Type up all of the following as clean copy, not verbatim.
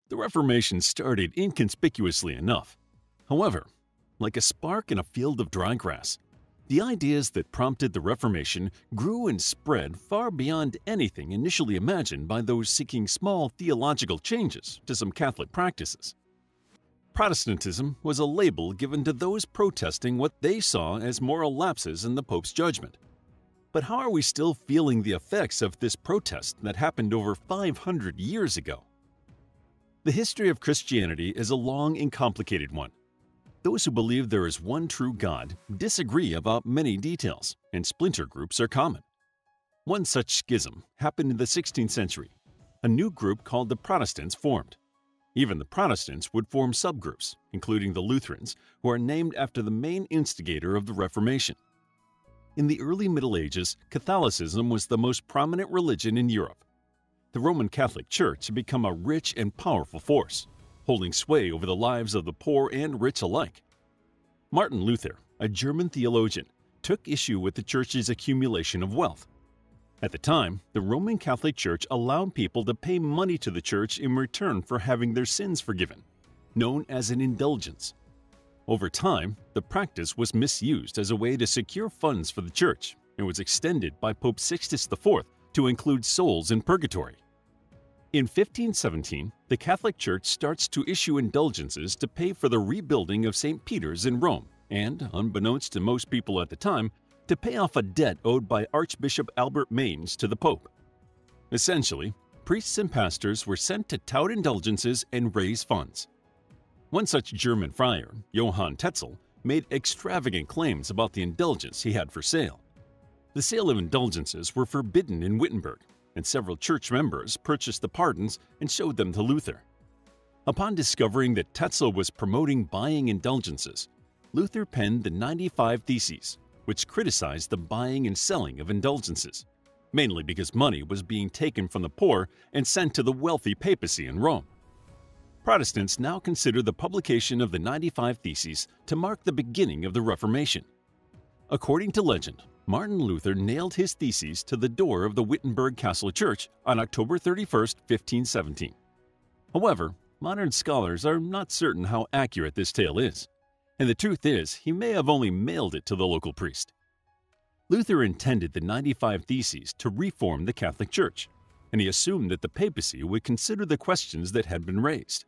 The Reformation started inconspicuously enough. However, like a spark in a field of dry grass, the ideas that prompted the Reformation grew and spread far beyond anything initially imagined by those seeking small theological changes to some Catholic practices. Protestantism was a label given to those protesting what they saw as moral lapses in the Pope's judgment. But how are we still feeling the effects of this protest that happened over 500 years ago? The history of Christianity is a long and complicated one. Those who believe there is one true God disagree about many details, and splinter groups are common. One such schism happened in the 16th century. A new group called the Protestants formed. Even the Protestants would form subgroups, including the Lutherans, who are named after the main instigator of the Reformation. In the early Middle Ages, Catholicism was the most prominent religion in Europe. The Roman Catholic Church had become a rich and powerful force, holding sway over the lives of the poor and rich alike. Martin Luther, a German theologian, took issue with the Church's accumulation of wealth. At the time, the Roman Catholic Church allowed people to pay money to the Church in return for having their sins forgiven, known as an indulgence. Over time, the practice was misused as a way to secure funds for the Church and was extended by Pope Sixtus IV to include souls in purgatory. In 1517, the Catholic Church starts to issue indulgences to pay for the rebuilding of St. Peter's in Rome and, unbeknownst to most people at the time, to pay off a debt owed by Archbishop Albert Mainz to the Pope. Essentially, priests and pastors were sent to tout indulgences and raise funds. One such German friar, Johann Tetzel, made extravagant claims about the indulgence he had for sale. The sale of indulgences were forbidden in Wittenberg, and several church members purchased the pardons and showed them to Luther. Upon discovering that Tetzel was promoting buying indulgences, Luther penned the 95 Theses, which criticized the buying and selling of indulgences, mainly because money was being taken from the poor and sent to the wealthy papacy in Rome. Protestants now consider the publication of the 95 Theses to mark the beginning of the Reformation. According to legend, Martin Luther nailed his theses to the door of the Wittenberg Castle Church on October 31, 1517. However, modern scholars are not certain how accurate this tale is, and the truth is he may have only mailed it to the local priest. Luther intended the 95 Theses to reform the Catholic Church, and he assumed that the papacy would consider the questions that had been raised.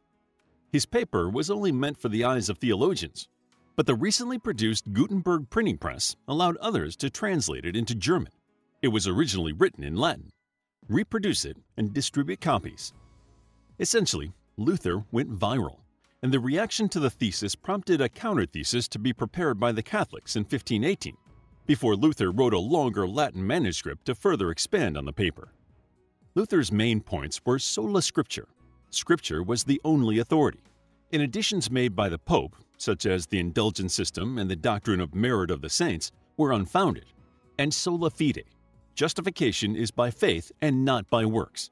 His paper was only meant for the eyes of theologians, but the recently produced Gutenberg printing press allowed others to translate it into German. It was originally written in Latin, reproduce it, and distribute copies. Essentially, Luther went viral, and the reaction to the thesis prompted a counter-thesis to be prepared by the Catholics in 1518, before Luther wrote a longer Latin manuscript to further expand on the paper. Luther's main points were sola scriptura. Scripture was the only authority, and additions made by the Pope, such as the indulgence system and the doctrine of merit of the saints, were unfounded, and sola fide. Justification is by faith and not by works.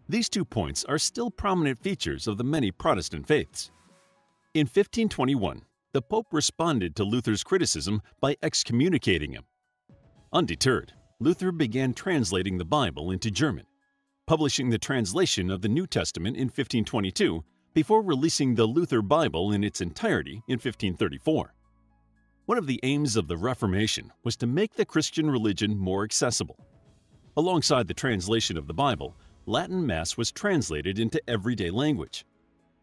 These 2 points are still prominent features of the many Protestant faiths. In 1521, the Pope responded to Luther's criticism by excommunicating him. Undeterred, Luther began translating the Bible into German, publishing the translation of the New Testament in 1522 before releasing the Luther Bible in its entirety in 1534. One of the aims of the Reformation was to make the Christian religion more accessible. Alongside the translation of the Bible, Latin Mass was translated into everyday language.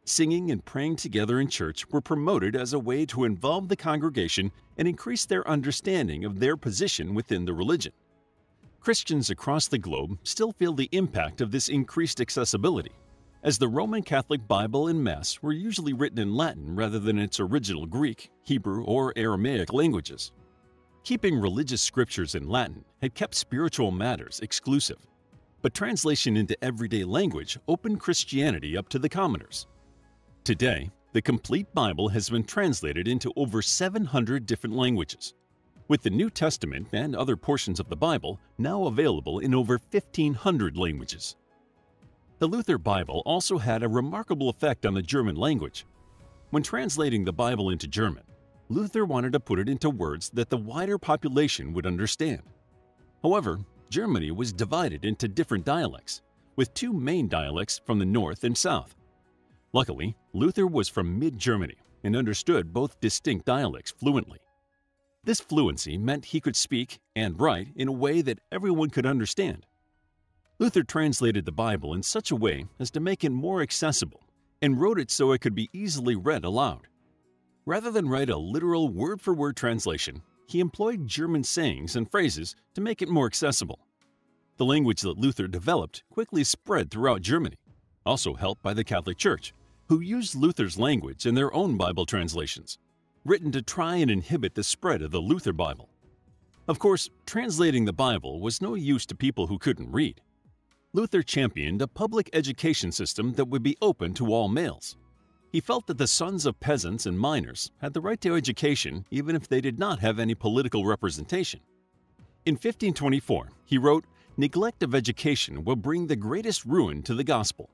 Singing and praying together in church were promoted as a way to involve the congregation and increase their understanding of their position within the religion. Christians across the globe still feel the impact of this increased accessibility, as the Roman Catholic Bible and Mass were usually written in Latin rather than its original Greek, Hebrew, or Aramaic languages. Keeping religious scriptures in Latin had kept spiritual matters exclusive, but translation into everyday language opened Christianity up to the commoners. Today, the complete Bible has been translated into over 700 different languages, with the New Testament and other portions of the Bible now available in over 1,500 languages. The Luther Bible also had a remarkable effect on the German language. When translating the Bible into German, Luther wanted to put it into words that the wider population would understand. However, Germany was divided into different dialects, with 2 main dialects from the north and south. Luckily, Luther was from mid-Germany and understood both distinct dialects fluently. This fluency meant he could speak and write in a way that everyone could understand. Luther translated the Bible in such a way as to make it more accessible and wrote it so it could be easily read aloud. Rather than write a literal word-for-word translation, he employed German sayings and phrases to make it more accessible. The language that Luther developed quickly spread throughout Germany, also helped by the Catholic Church, who used Luther's language in their own Bible translations, written to try and inhibit the spread of the Luther Bible. Of course, translating the Bible was no use to people who couldn't read. Luther championed a public education system that would be open to all males. He felt that the sons of peasants and miners had the right to education even if they did not have any political representation. In 1524, he wrote, "Neglect of education will bring the greatest ruin to the gospel,"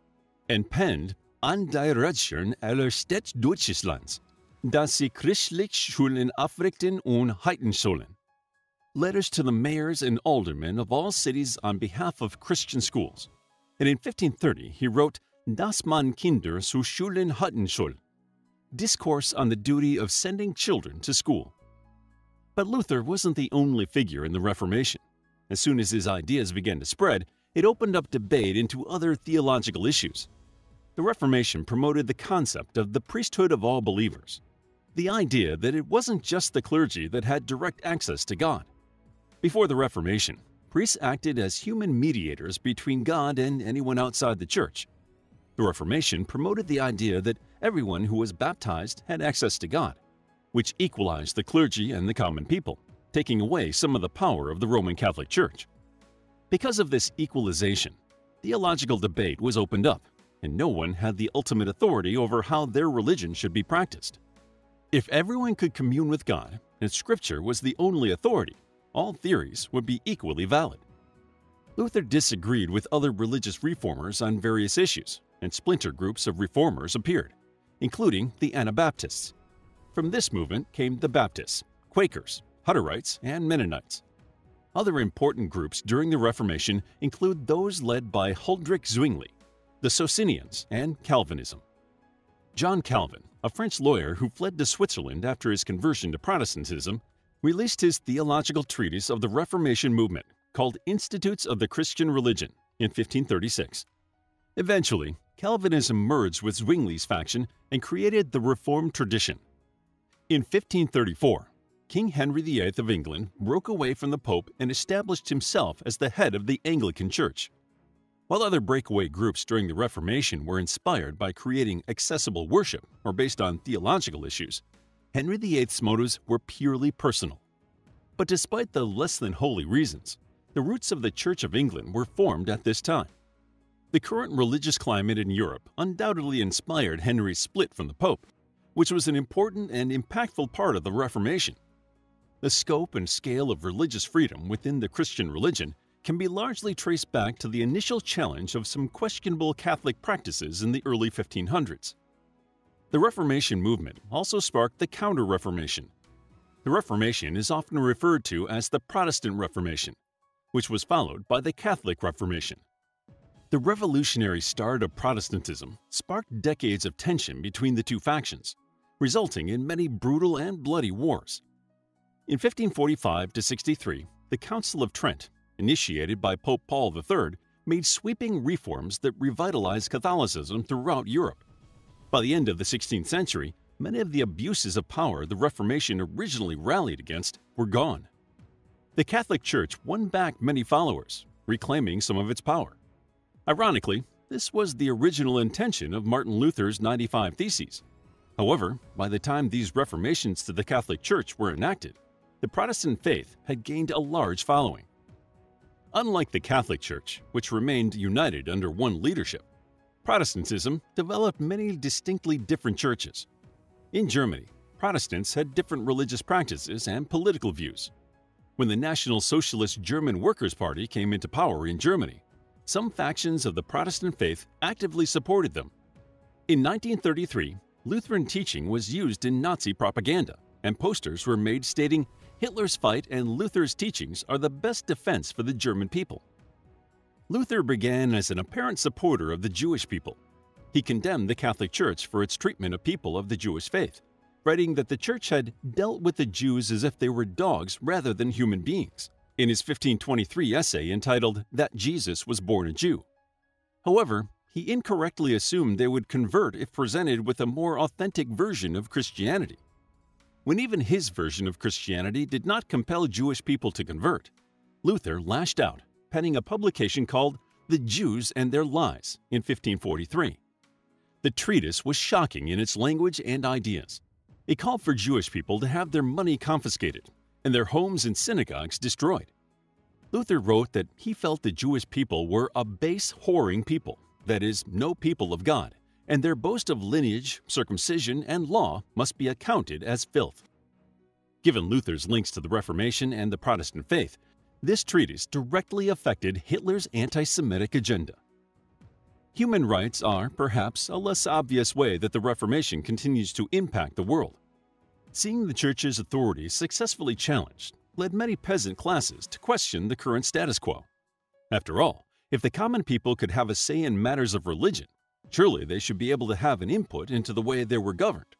and penned "An die Rätschern aller Städte Deutschlands, dass sie christlich Schulen aufrichten und halten sollen." Letters to the mayors and aldermen of all cities on behalf of Christian schools. And in 1530, he wrote, "Dass man Kinder zu Schulen halten soll," discourse on the duty of sending children to school. But Luther wasn't the only figure in the Reformation. As soon as his ideas began to spread, it opened up debate into other theological issues. The Reformation promoted the concept of the priesthood of all believers, the idea that it wasn't just the clergy that had direct access to God. Before the Reformation, priests acted as human mediators between God and anyone outside the church. The Reformation promoted the idea that everyone who was baptized had access to God, which equalized the clergy and the common people, taking away some of the power of the Roman Catholic Church. Because of this equalization, theological debate was opened up, and no one had the ultimate authority over how their religion should be practiced. If everyone could commune with God and Scripture was the only authority, all theories would be equally valid. Luther disagreed with other religious reformers on various issues, and splinter groups of reformers appeared, including the Anabaptists. From this movement came the Baptists, Quakers, Hutterites, and Mennonites. Other important groups during the Reformation include those led by Huldrych Zwingli, the Socinians, and Calvinism. John Calvin, a French lawyer who fled to Switzerland after his conversion to Protestantism, released his theological treatise of the Reformation movement called Institutes of the Christian Religion in 1536. Eventually, Calvinism merged with Zwingli's faction and created the Reformed tradition. In 1534, King Henry VIII of England broke away from the Pope and established himself as the head of the Anglican Church. While other breakaway groups during the Reformation were inspired by creating accessible worship or based on theological issues, Henry VIII's motives were purely personal. But despite the less-than-holy reasons, the roots of the Church of England were formed at this time. The current religious climate in Europe undoubtedly inspired Henry's split from the Pope, which was an important and impactful part of the Reformation. The scope and scale of religious freedom within the Christian religion can be largely traced back to the initial challenge of some questionable Catholic practices in the early 1500s. The Reformation movement also sparked the Counter-Reformation. The Reformation is often referred to as the Protestant Reformation, which was followed by the Catholic Reformation. The revolutionary start of Protestantism sparked decades of tension between the two factions, resulting in many brutal and bloody wars. In 1545–63, the Council of Trent, initiated by Pope Paul III, made sweeping reforms that revitalized Catholicism throughout Europe. By the end of the 16th century, many of the abuses of power the Reformation originally rallied against were gone. The Catholic Church won back many followers, reclaiming some of its power. Ironically, this was the original intention of Martin Luther's 95 Theses. However, by the time these reformations to the Catholic Church were enacted, the Protestant faith had gained a large following. Unlike the Catholic Church, which remained united under one leadership, Protestantism developed many distinctly different churches. In Germany, Protestants had different religious practices and political views. When the National Socialist German Workers' Party came into power in Germany, some factions of the Protestant faith actively supported them. In 1933, Lutheran teaching was used in Nazi propaganda, and posters were made stating, "Hitler's fight and Luther's teachings are the best defense for the German people." Luther began as an apparent supporter of the Jewish people. He condemned the Catholic Church for its treatment of people of the Jewish faith, writing that the Church had dealt with the Jews as if they were dogs rather than human beings, in his 1523 essay entitled That Jesus Was Born a Jew. However, he incorrectly assumed they would convert if presented with a more authentic version of Christianity. When even his version of Christianity did not compel Jewish people to convert, Luther lashed out, penning a publication called The Jews and Their Lies in 1543. The treatise was shocking in its language and ideas. It called for Jewish people to have their money confiscated and their homes and synagogues destroyed. Luther wrote that he felt the Jewish people were a base, whoring people, that is, no people of God, and their boast of lineage, circumcision, and law must be accounted as filth. Given Luther's links to the Reformation and the Protestant faith, this treatise directly affected Hitler's anti-Semitic agenda. Human rights are, perhaps, a less obvious way that the Reformation continues to impact the world. Seeing the Church's authority successfully challenged led many peasant classes to question the current status quo. After all, if the common people could have a say in matters of religion, surely they should be able to have an input into the way they were governed.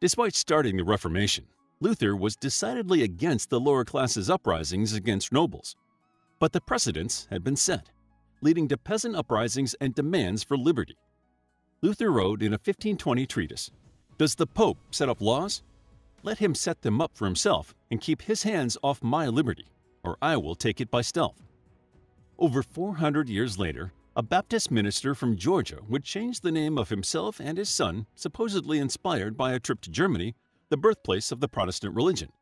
Despite starting the Reformation, Luther was decidedly against the lower classes' uprisings against nobles. But the precedents had been set, leading to peasant uprisings and demands for liberty. Luther wrote in a 1520 treatise, "Does the Pope set up laws? Let him set them up for himself and keep his hands off my liberty, or I will take it by stealth." Over 400 years later, a Baptist minister from Georgia would change the name of himself and his son, supposedly inspired by a trip to Germany, the birthplace of the Protestant religion.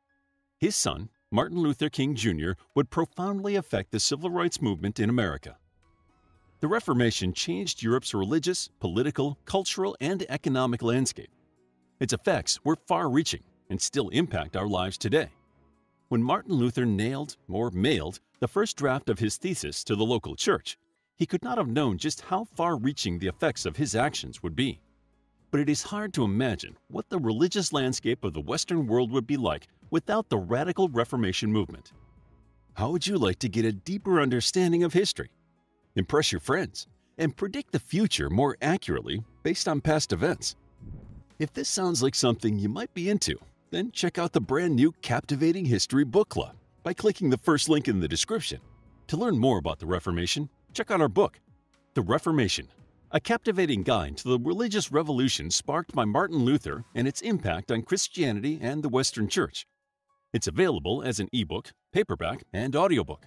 His son, Martin Luther King Jr., would profoundly affect the civil rights movement in America. The Reformation changed Europe's religious, political, cultural, and economic landscape. Its effects were far-reaching and still impact our lives today. When Martin Luther mailed the first draft of his thesis to the local church, he could not have known just how far-reaching the effects of his actions would be. But it is hard to imagine what the religious landscape of the Western world would be like without the radical Reformation movement. How would you like to get a deeper understanding of history, impress your friends, and predict the future more accurately based on past events? If this sounds like something you might be into, then check out the brand new Captivating History Book Club by clicking the first link in the description. To learn more about the Reformation, check out our book, The Reformation, a captivating guide to the religious revolution sparked by Martin Luther and its impact on Christianity and the Western Church. It's available as an ebook, paperback, and audiobook.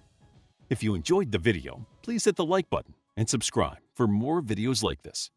If you enjoyed the video, please hit the like button and subscribe for more videos like this.